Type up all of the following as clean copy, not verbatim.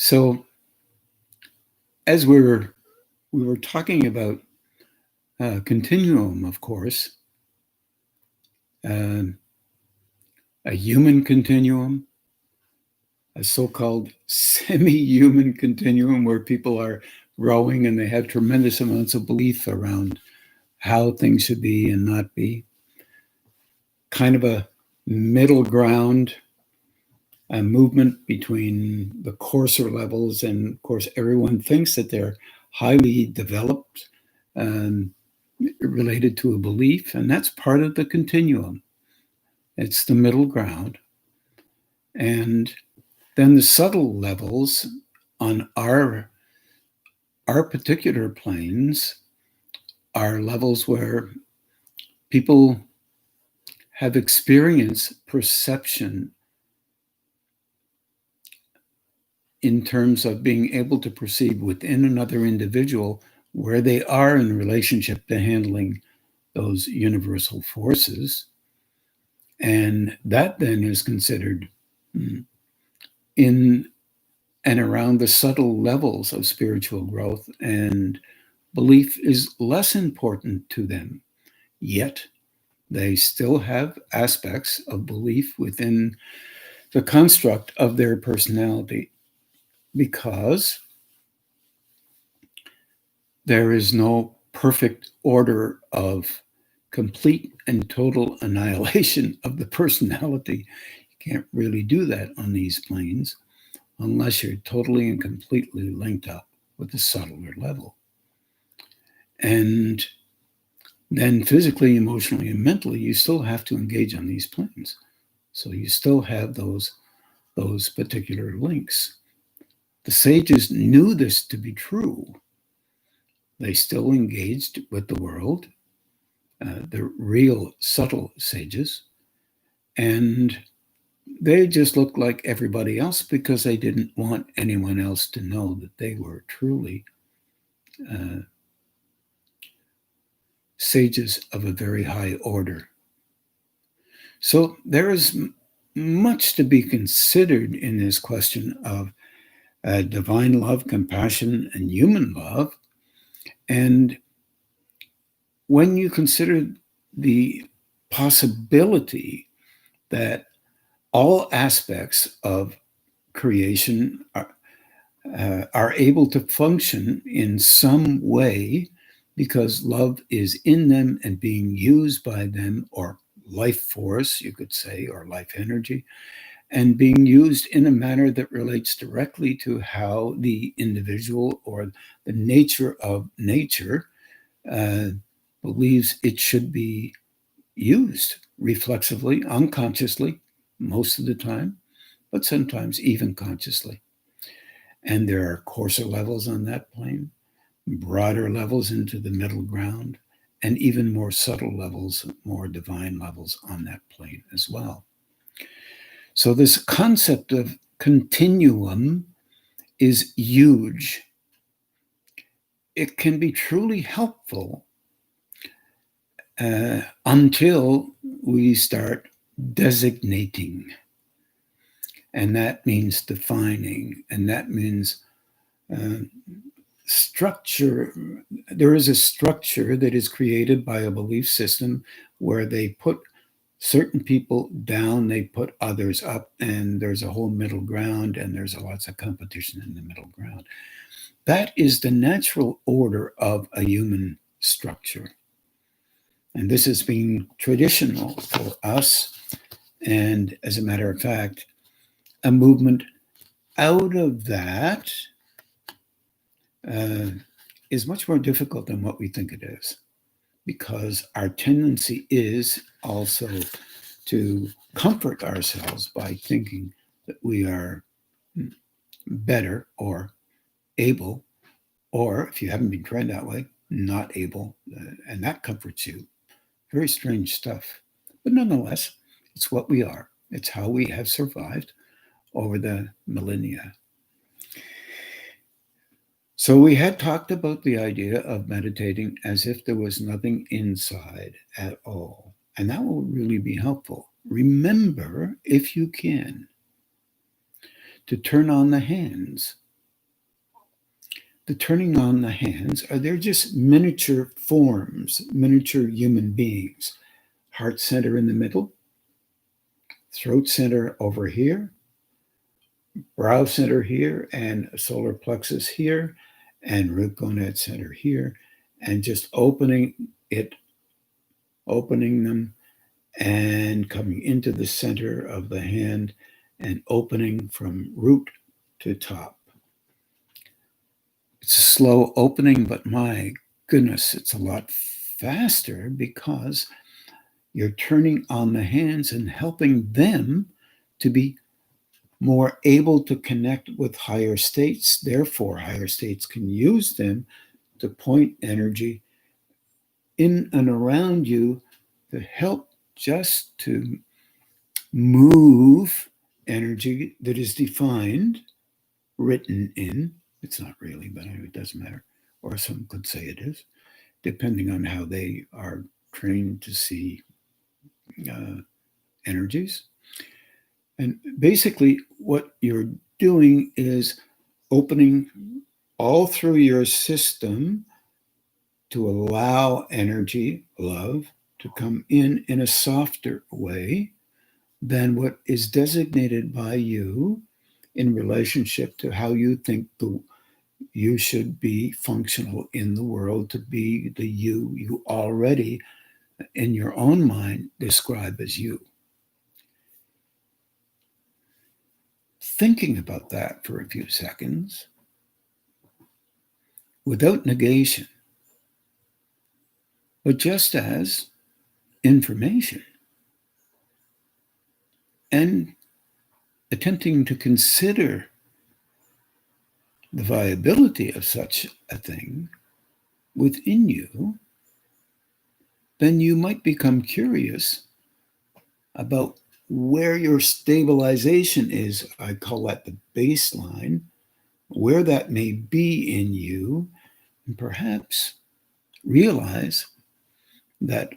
So as we were talking about continuum, of course, a human continuum, a so-called semi-human continuum where people are growing and they have tremendous amounts of belief around how things should be and not be. Kind of a middle ground, a movement between the coarser levels, and of course everyone thinks that they're highly developed related to a belief, and that's part of the continuum. It's the middle ground. And then the subtle levels on our particular planes are levels where people have experienced perception in terms of being able to perceive within another individual where they are in relationship to handling those universal forces. And that then is considered in and around the subtle levels of spiritual growth, and belief is less important to them. Yet they still have aspects of belief within the construct of their personality, because there is no perfect order of complete and total annihilation of the personality. You can't really do that on these planes unless you're totally and completely linked up with the subtler level. And then physically, emotionally, and mentally, you still have to engage on these planes. So you still have those particular links. The sages knew this to be true. They still engaged with the world, the real subtle sages, and they just looked like everybody else because they didn't want anyone else to know that they were truly sages of a very high order. So there is much to be considered in this question of divine love, compassion, and human love. And when you consider the possibility that all aspects of creation are able to function in some way because love is in them and being used by them, or life force, you could say, or life energy, and being used in a manner that relates directly to how the individual or the nature of nature believes it should be used reflexively, unconsciously, most of the time, but sometimes even consciously. And there are coarser levels on that plane, broader levels into the middle ground, and even more subtle levels, more divine levels on that plane as well. So this concept of continuum is huge. It can be truly helpful until we start designating. And that means defining, and that means structure. There is a structure that is created by a belief system where they put certain people down, they put others up, and there's a whole middle ground, and there's lots of competition in the middle ground. That is the natural order of a human structure. And this has been traditional for us. And as a matter of fact, a movement out of that is much more difficult than what we think it is, because our tendency is also to comfort ourselves by thinking that we are better or able, or if you haven't been trained that way, not able, and that comforts you. Very strange stuff. But nonetheless, it's what we are. It's how we have survived over the millennia. So we had talked about the idea of meditating as if there was nothing inside at all. And that will really be helpful. Remember, if you can, to turn on the hands the turning on the hands, are they're just miniature forms, miniature human beings. Heart center in the middle, throat center over here, brow center here, and solar plexus here, and root gonad center here, and just opening them and coming into the center of the hand and opening from root to top. It's a slow opening, but my goodness, it's a lot faster because you're turning on the hands and helping them to be more able to connect with higher states. Therefore, higher states can use them to point energy in and around you to help just to move energy that is defined, written in. It's not really, but it doesn't matter. Or some could say it is, depending on how they are trained to see energies. And basically, what you're doing is opening all through your system to allow energy, love, to come in a softer way than what is designated by you in relationship to how you think you should be functional in the world to be the you already in your own mind describe as you. Thinking about that for a few seconds without negation, but just as information, and attempting to consider the viability of such a thing within you, then you might become curious about where your stabilization is. I call that the baseline, where that may be in you, and perhaps realize that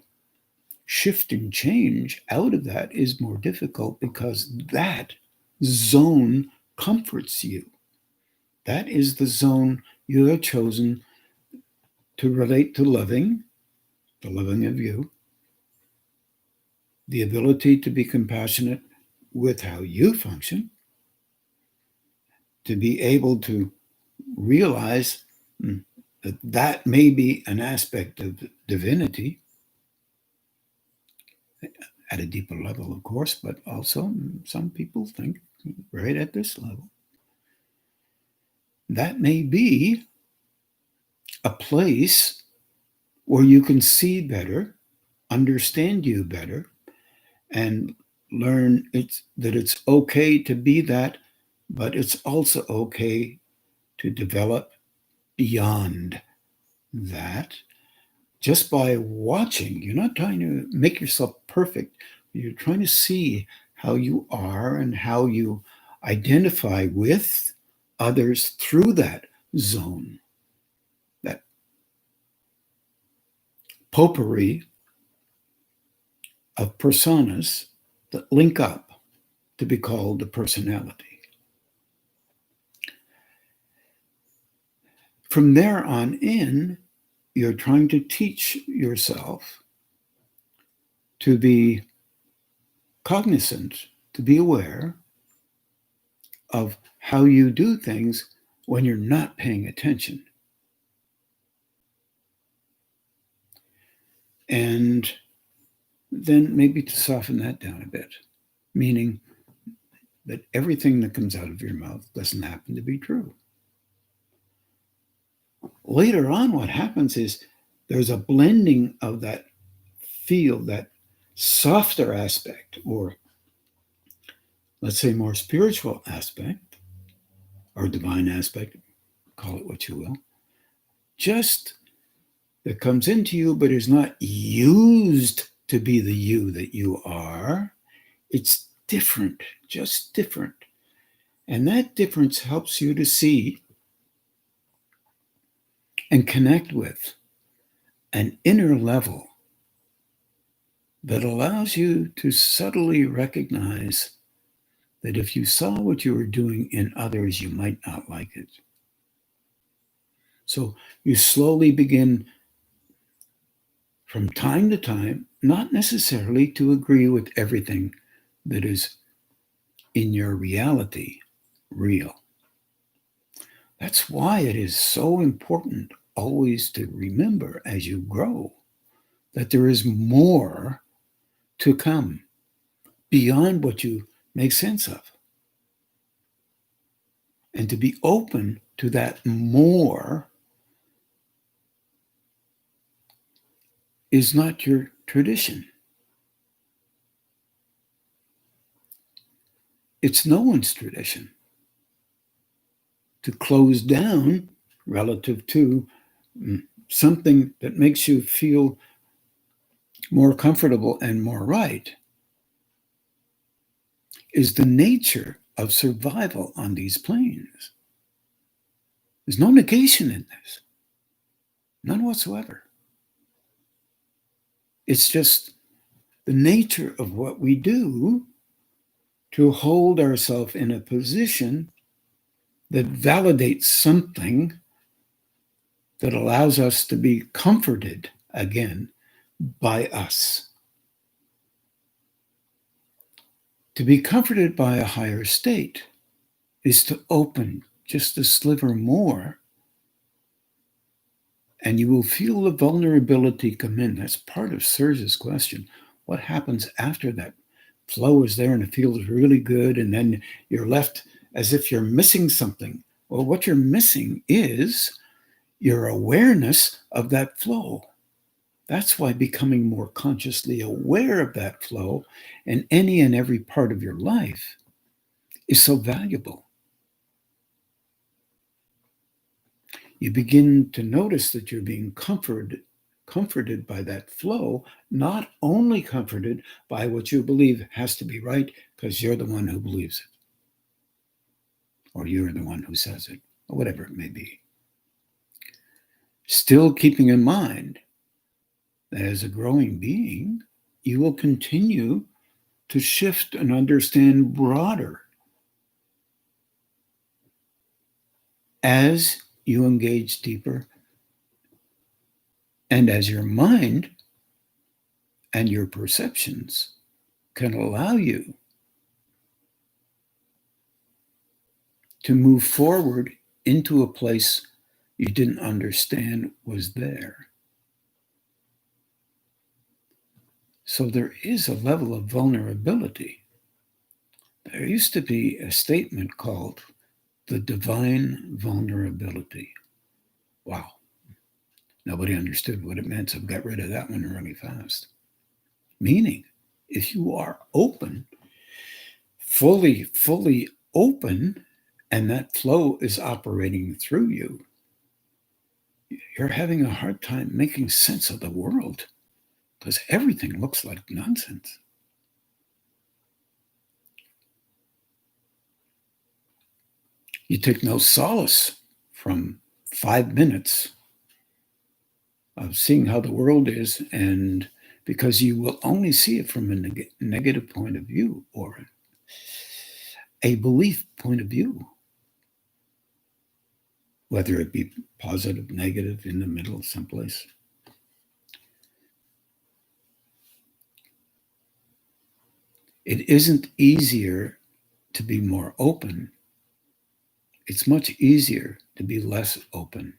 shift and change out of that is more difficult because that zone comforts you. That is the zone you have chosen to relate to loving, the loving of you, the ability to be compassionate with how you function, to be able to realize that that may be an aspect of divinity at a deeper level, of course, but also some people think right at this level. That may be a place where you can see better, understand you better, and learn that it's okay to be that, but it's also okay to develop beyond that just by watching. You're not trying to make yourself perfect. You're trying to see how you are and how you identify with others through that zone, that potpourri of personas that link up to be called a personality. From there on in, you're trying to teach yourself to be cognizant, to be aware of how you do things when you're not paying attention. And then maybe to soften that down a bit, meaning that everything that comes out of your mouth doesn't happen to be true. Later on, what happens is there's a blending of that field, that softer aspect, or let's say more spiritual aspect, or divine aspect, call it what you will, just that comes into you but is not used to be the you that you are. It's different, just different. And that difference helps you to see and connect with an inner level that allows you to subtly recognize that if you saw what you were doing in others, you might not like it. So you slowly begin from time to time, not necessarily to agree with everything that is in your reality real. That's why it is so important always to remember as you grow that there is more to come beyond what you make sense of. And to be open to that more is not your tradition. It's no one's tradition. To close down relative to something that makes you feel more comfortable and more right is the nature of survival on these planes. There's no negation in this, none whatsoever. It's just the nature of what we do to hold ourselves in a position that validates something that allows us to be comforted again by us. To be comforted by a higher state is to open just a sliver more, and you will feel the vulnerability come in. That's part of Serge's question. What happens after that flow is there and it feels really good, and then you're left as if you're missing something? Well, what you're missing is your awareness of that flow. That's why becoming more consciously aware of that flow in any and every part of your life is so valuable. You begin to notice that you're being comforted by that flow, not only comforted by what you believe has to be right because you're the one who believes it, or you're the one who says it, or whatever it may be. Still keeping in mind that as a growing being, you will continue to shift and understand broader as you engage deeper and as your mind and your perceptions can allow you to move forward into a place you didn't understand was there. So there is a level of vulnerability. There used to be a statement called the divine vulnerability. Wow. Nobody understood what it meant, so I got rid of that one really fast. Meaning, if you are open, fully open, and that flow is operating through you, you're having a hard time making sense of the world because everything looks like nonsense. You take no solace from 5 minutes of seeing how the world is, and because you will only see it from a negative point of view or a belief point of view, whether it be positive, negative, in the middle, someplace. It isn't easier to be more open. It's much easier to be less open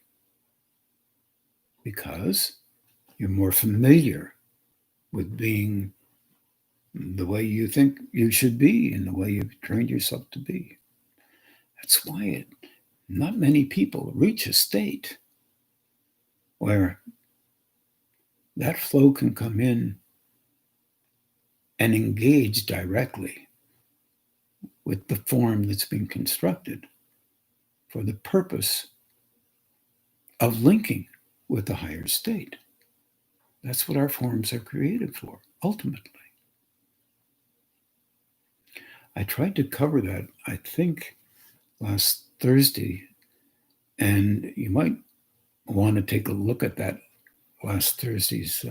because you're more familiar with being the way you think you should be and the way you've trained yourself to be. That's why not many people reach a state where that flow can come in and engage directly with the form that's been constructed for the purpose of linking with the higher state. That's what our forms are created for, ultimately. I tried to cover that, I think, last Thursday, and you might want to take a look at that last Thursday's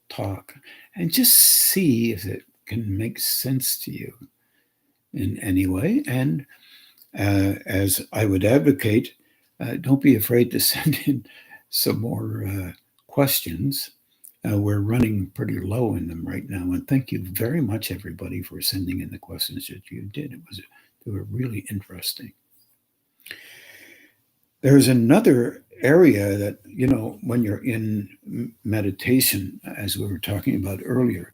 talk and just see if it can make sense to you in any way. And as I would advocate, don't be afraid to send in some more questions. We're running pretty low in them right now, and thank you very much, everybody, for sending in the questions that you did. They were really interesting. There's another area that, when you're in meditation, as we were talking about earlier,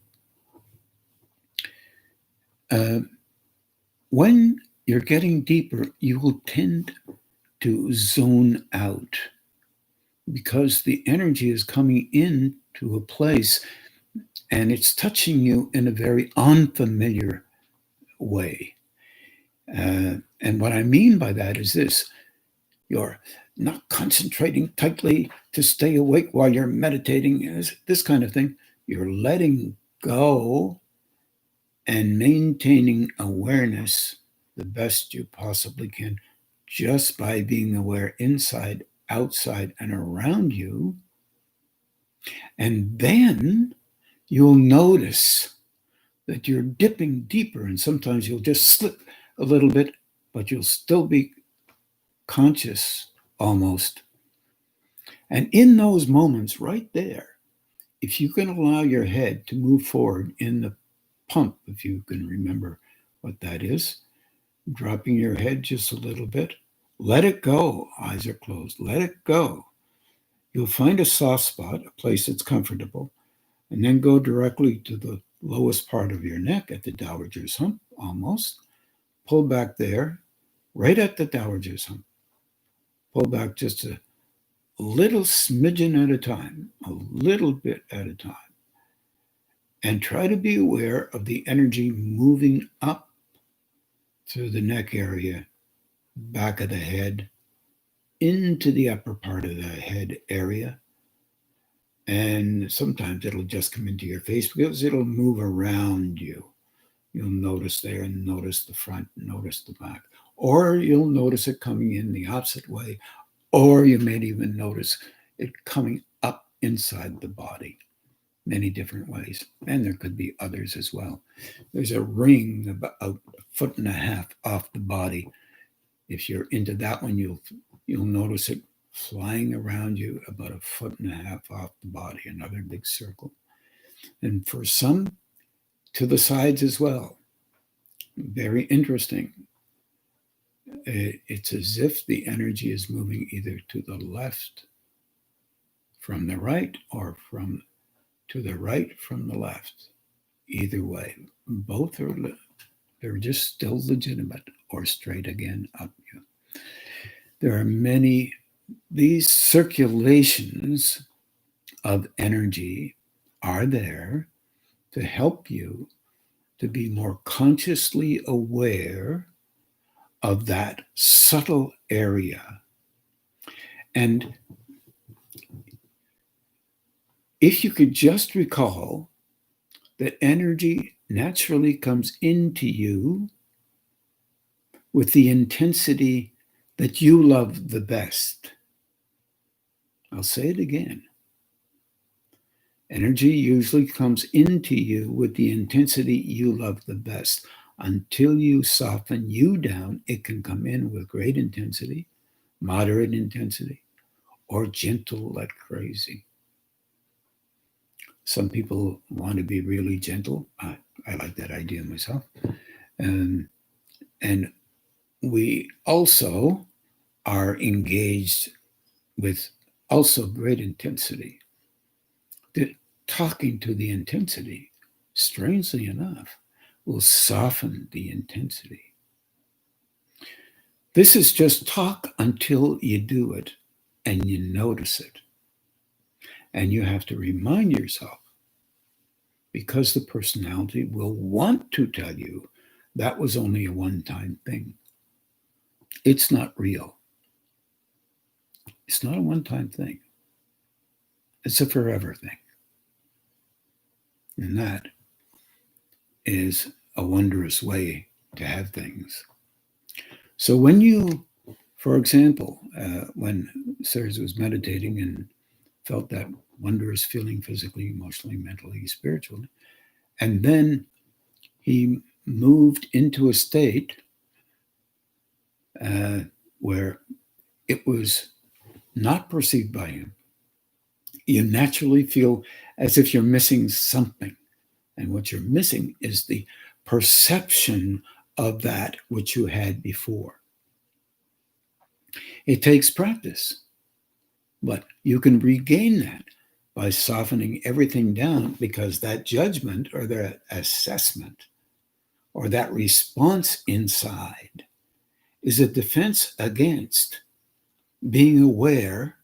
when you're getting deeper, you will tend to zone out because the energy is coming in to a place and it's touching you in a very unfamiliar way. And what I mean by that is this: you're not concentrating tightly to stay awake while you're meditating, this kind of thing. You're letting go and maintaining awareness the best you possibly can, just by being aware inside, outside, and around you. And then you'll notice that you're dipping deeper, and sometimes you'll just slip a little bit, but you'll still be conscious almost. And in those moments right there, if you can allow your head to move forward in the pump, if you can remember what that is, dropping your head just a little bit, let it go. Eyes are closed. Let it go. You'll find a soft spot, a place that's comfortable, and then go directly to the lowest part of your neck at the Dowager's hump, almost. Pull back there, right at the Dowager's hump. Pull back just a little smidgen at a time, a little bit at a time. And try to be aware of the energy moving up through the neck area, back of the head, into the upper part of the head area. And sometimes it'll just come into your face because it'll move around you. You'll notice there and notice the front, notice the back. Or you'll notice it coming in the opposite way. Or you may even notice it coming up inside the body. Many different ways. And there could be others as well. There's a ring about a foot and a half off the body. If you're into that one, you'll notice it flying around you about a foot and a half off the body, another big circle. And for some, to the sides as well. Very interesting. It's as if the energy is moving either to the left from the right or to the right from the left. Either way, both they're just still legitimate, or straight again up you. There are many, these circulations of energy are there to help you to be more consciously aware of that subtle area. And if you could just recall that energy naturally comes into you with the intensity that you love the best. I'll say it again. Energy usually comes into you with the intensity you love the best. Until you soften you down, it can come in with great intensity, moderate intensity, or gentle like crazy. Some people want to be really gentle. I like that idea myself. And we also are engaged with also great intensity. Talking to the intensity, strangely enough, will soften the intensity. This is just talk until you do it and you notice it. And you have to remind yourself, because the personality will want to tell you that was only a one-time thing. It's not real. It's not a one-time thing. It's a forever thing. And that is a wondrous way to have things. So when you, for example, when Serge was meditating and felt that wondrous feeling physically, emotionally, mentally, spiritually, and then he moved into a state where it was not perceived by him, you naturally feel as if you're missing something. And what you're missing is the perception of that which you had before. It takes practice, but you can regain that by softening everything down, because that judgment or that assessment or that response inside is a defense against being aware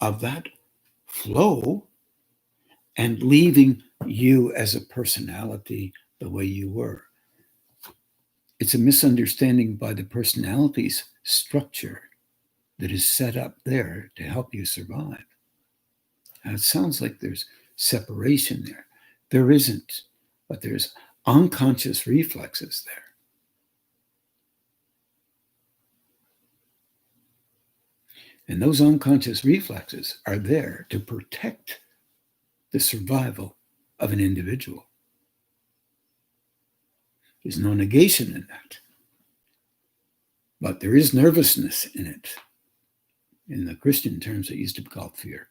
of that flow and leaving you as a personality the way you were. It's a misunderstanding by the personality's structure that is set up there to help you survive. And it sounds like there's separation there. There isn't, but there's unconscious reflexes there. And those unconscious reflexes are there to protect the survival of an individual. There's no negation in that. But there is nervousness in it. In the Christian terms, it used to be called fear.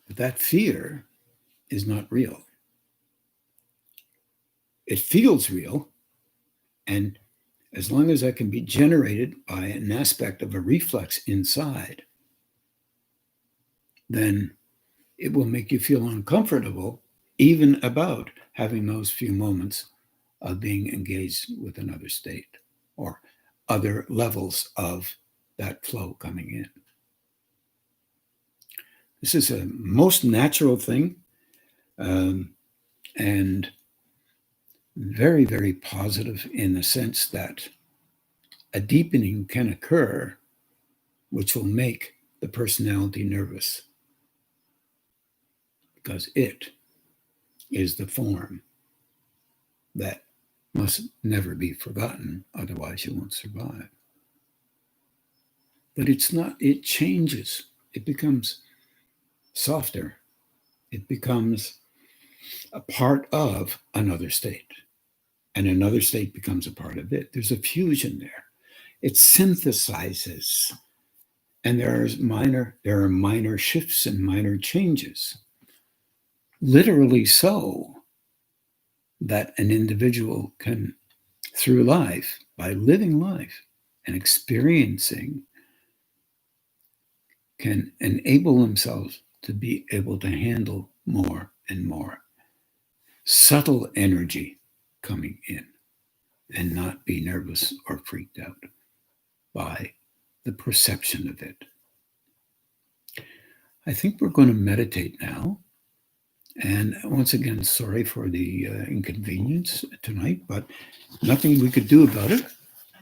But that fear is not real. It feels real, and as long as that can be generated by an aspect of a reflex inside, then it will make you feel uncomfortable even about having those few moments of being engaged with another state or other levels of that flow coming in. This is a most natural thing, and very, very positive in the sense that a deepening can occur which will make the personality nervous, because it is the form that must never be forgotten, otherwise you won't survive. But it's not, it changes. It becomes softer. It becomes a part of another state, and another state becomes a part of it. There's a fusion there. It synthesizes, and there are minor shifts and minor changes. Literally so, that an individual can, through life, by living life and experiencing, can enable themselves to be able to handle more and more subtle energy coming in and not be nervous or freaked out by the perception of it. I think we're going to meditate now. And once again, sorry for the inconvenience tonight, but nothing we could do about it.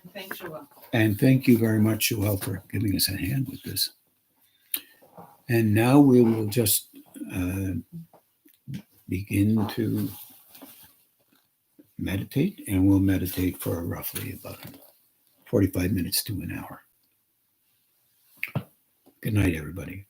And thanks, Joelle. And thank you very much, Joelle, for giving us a hand with this. And now we will just begin to meditate, and we'll meditate for roughly about 45 minutes to an hour. Good night, everybody.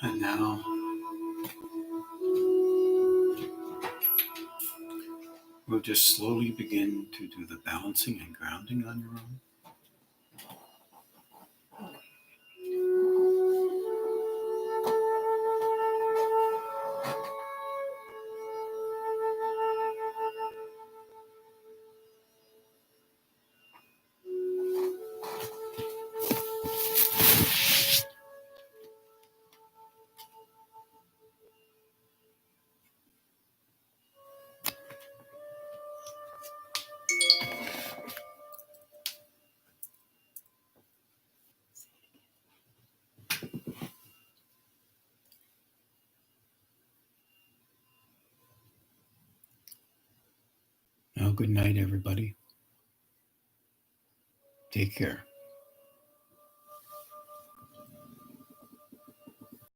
And now we'll just slowly begin to do the balancing and grounding on your own. Now, good night, everybody. Take care.